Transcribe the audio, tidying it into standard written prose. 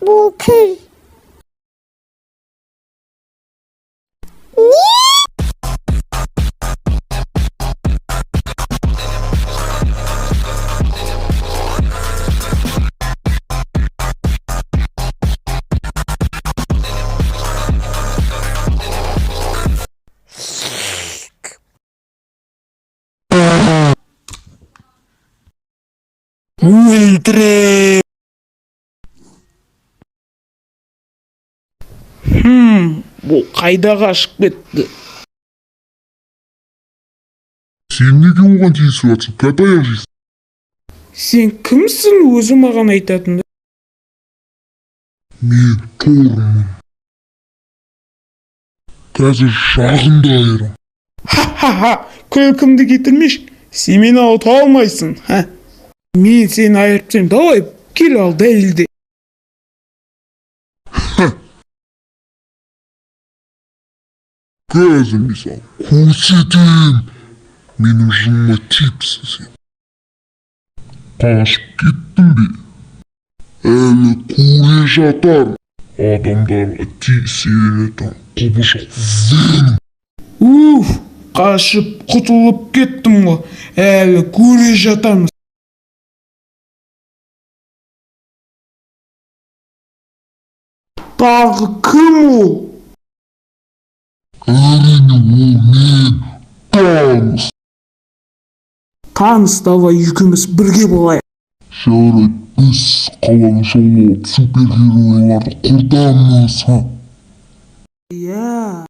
Bu kır. Өлтірем! Бұл қайдаға ашып кетті? Сен неге оған тиісіп жатсың? Кәт аяқ жейсің. Сен кімсің өзі маған айтатынды? Мен Тормын. Қазір жағынды айырам. Ха-ха-ха! Күлкімді кетірмеш. Сен мені ауыта алмайсың, ха? Мен сені айырып давай, кел ал дәлелде. Қазір мен саған көрсетем. Менің жыныма типсің сен. Қашып кеттің бе? Әлі көре жатар. Адамдарға тексеретін құбыжық веном. Қашып құтылып кеттім ғой. Әлі көре жатармыз. Тағы кім ол? Әрине ол мен, таныс. Таныс, давай екеуміз бірге болайық. Жарайды, біз қаланы жаулап супергеройларды құртамыз, ха? Иә.